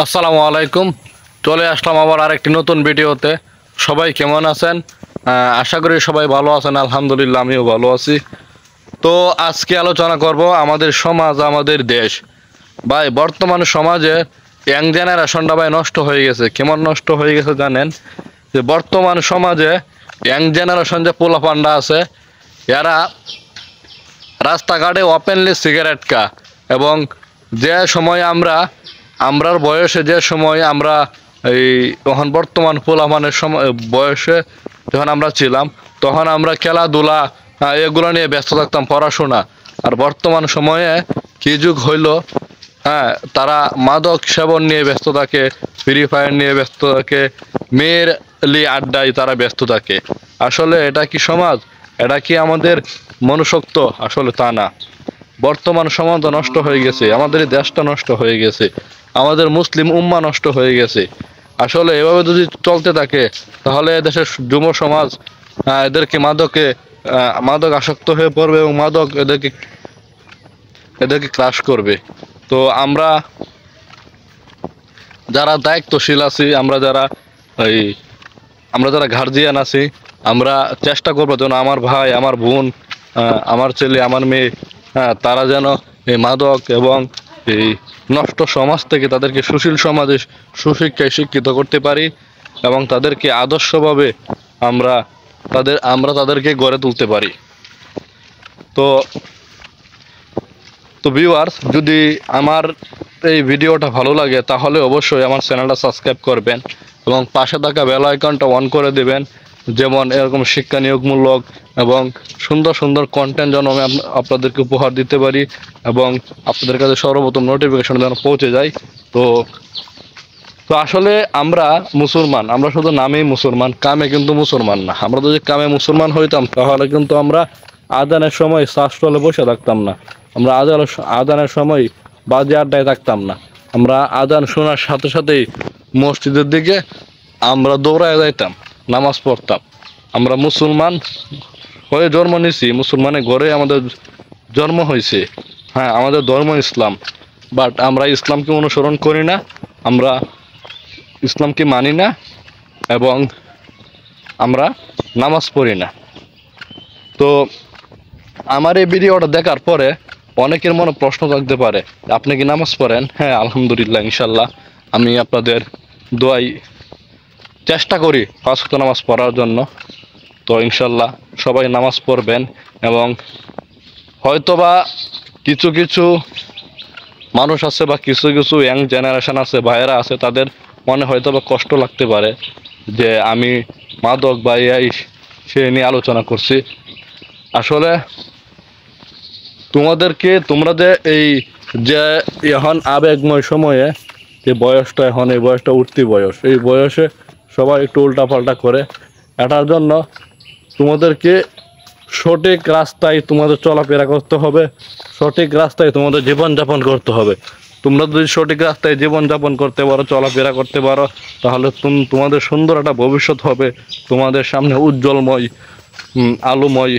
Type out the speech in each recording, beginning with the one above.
আসসালামু আলাইকুম। চলে আসলাম আবার আরেকটি নতুন ভিডিওতে। সবাই কেমন আছেন? আশা করি সবাই ভালো আছেন। আলহামদুলিল্লাহ, আমিও ভালো আছি। তো আজকে আলোচনা করব আমাদের সমাজ, আমাদের দেশ। ভাই, বর্তমান সমাজে ইয়াং জেনারেশনটা ভাই নষ্ট হয়ে গেছে। কেমন নষ্ট হয়ে গেছে জানেন? যে বর্তমান সমাজে ইয়াং জেনারেশন যে পোলাপান্ডা আছে, এরা রাস্তাঘাটে ওপেনলি সিগারেট খা। এবং যে সময় আমরার বয়সে, যে সময় আমরা এই তখন বর্তমান পোলাপানের সময় বয়সে যখন আমরা ছিলাম, তখন আমরা খেলাধুলা এগুলো নিয়ে ব্যস্ত থাকতাম, পড়াশোনা। আর বর্তমান সময়ে কি যুগ হইল, তারা মাদক সেবন নিয়ে ব্যস্ত থাকে, ফ্রি ফায়ার নিয়ে ব্যস্ত থাকে, মেয়ের আড্ডায় তারা ব্যস্ত থাকে। আসলে এটা কি সমাজ? এটা কি আমাদের মনুষ্যত্ব? আসলে তা না। বর্তমান সমাজ নষ্ট হয়ে গেছে, আমাদের এই দেশটা নষ্ট হয়ে গেছে, আমাদের মুসলিম উম্মা নষ্ট হয়ে গেছে। আসলে এভাবে যদি চলতে থাকে, তাহলে দেশের যুব সমাজ এদেরকে মাদক আসক্ত হয়ে পড়বে এবং মাদক এদেরকে ক্রাশ করবে। তো আমরা যারা দায়িত্বশীল আছি, আমরা যারা গার্জিয়ান আছি, আমরা চেষ্টা করবো যেন আমার ভাই, আমার বোন, আমার ছেলে, আমার মেয়ে, তারা যেন এই মাদক এবং এই নষ্ট সমাজ থেকে তাদেরকে সুশীল সমাজে, সুশিক্ষায় শিক্ষিত করতে পারি এবং তাদেরকে আদর্শভাবে আমরা তাদেরকে গড়ে তুলতে পারি। তো তো ভিউয়ার্স, যদি আমার এই ভিডিওটা ভালো লাগে, তাহলে অবশ্যই আমার চ্যানেলটা সাবস্ক্রাইব করবেন এবং পাশে থাকা বেল আইকনটা অন করে দেবেন। যেমন এরকম শিক্ষা নিয়োগমূলক এবং সুন্দর সুন্দর কন্টেন্ট যেন আমি আপনাদেরকে উপহার দিতে পারি এবং আপনাদের কাছে সর্বপ্রথম নোটিফিকেশন যেন পৌঁছে যায়। তো তো আসলে আমরা মুসলমান, আমরা শুধু নামেই মুসলমান, কামে কিন্তু মুসলমান না। আমরা যদি কামে মুসলমান হইতাম, তাহলে কিন্তু আমরা আজানের সময় শ্বাসটলে বসে থাকতাম না, আমরা আজানের সময় বাজে আড্ডায় থাকতাম না, আমরা আজান শোনার সাথে সাথেই মসজিদের দিকে আমরা দৌড়ায় যাইতাম, নামাজ পড়তাম। আমরা মুসলমান হয়ে জন্ম নিছি, মুসলমানের ঘরে আমাদের জন্ম হয়েছে। হ্যাঁ, আমাদের ধর্ম ইসলাম, বাট আমরা ইসলামকে অনুসরণ করি না, আমরা ইসলামকে মানি না এবং আমরা নামাজ পড়ি না। তো আমার এই ভিডিওটা দেখার পরে অনেকের মনে প্রশ্ন থাকতে পারে, আপনি কি নামাজ পড়েন? হ্যাঁ, আলহামদুলিল্লাহ, ইনশাল্লাহ আমি আপনাদের দোয়াই চেষ্টা করি 5 ওয়াক্ত নামাজ পড়ার জন্য। তো ইনশাল্লাহ সবাই নামাজ পড়বেন এবং হয়তোবা কিছু কিছু মানুষ আছে বা কিছু কিছু ইয়াং জেনারেশন আছে, ভাইয়েরা আছে, তাদের মনে হয়তোবা কষ্ট লাগতে পারে যে আমি মাদক বা সে নিয়ে আলোচনা করছি। আসলে তোমরা যে যে এখন আবেগময় সময়ে যে বয়সটা, এখন এই বয়সটা উঠতি বয়স, এই বয়সে সবাই একটু উল্টাপাল্টা করে। এটার জন্য তোমাদেরকে সঠিক রাস্তায় তোমাদের চলাফেরা করতে হবে, সঠিক রাস্তায় তোমাদের জীবনযাপন করতে হবে। তোমরা যদি সঠিক রাস্তায় জীবনযাপন করতে পারো, চলাফেরা করতে পারো, তাহলে তোমাদের সুন্দর একটা ভবিষ্যৎ হবে, তোমাদের সামনে উজ্জ্বলময় আলোময়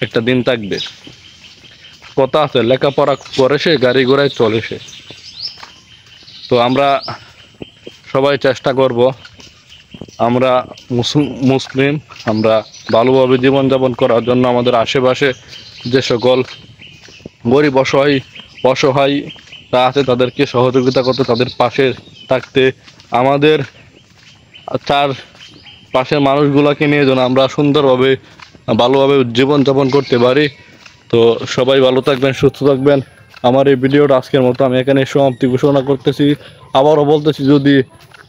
একটা দিন থাকবে। কথা আছে, লেখাপড়া করে সে গাড়ি ঘোড়ায় চলে সে। তো আমরা সবাই চেষ্টা করব, আমরা মুসলিম, আমরা ভালোভাবে জীবনযাপন করার জন্য আমাদের আশেপাশে যে সকল গরিব অসহায় তা আছে, তাদেরকে সহযোগিতা করতে, তাদের পাশে থাকতে, আমাদের চার পাশের মানুষগুলোকে নিয়ে যেন আমরা সুন্দরভাবে ভালোভাবে জীবনযাপন করতে পারি। তো সবাই ভালো থাকবেন, সুস্থ থাকবেন। আমার এই ভিডিওটা আজকের মতো আমি এখানে সমাপ্তি ঘোষণা করতেছি। আবারও বলতেছি, যদি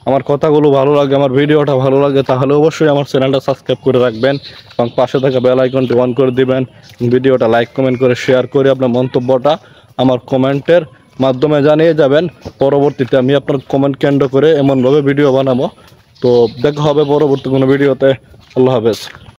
আমার কথাগুলো ভালো লাগে, আমার ভিডিওটা ভালো লাগে, তাহলে অবশ্যই আমার চ্যানেলটা সাবস্ক্রাইব করে রাখবেন এবং পাশে থাকা বেল আইকনটি অন করে দিবেন। ভিডিওটা লাইক, কমেন্ট করে শেয়ার করে আপনার মন্তব্যটা আমার কমেন্টের মাধ্যমে জানিয়ে যাবেন। পরবর্তীতে আমি আপনার কমেন্ট কেন্দ্র করে এমনভাবে ভিডিও বানাবো। তো দেখা হবে পরবর্তী কোনো ভিডিওতে। আল্লাহ হাফেজ।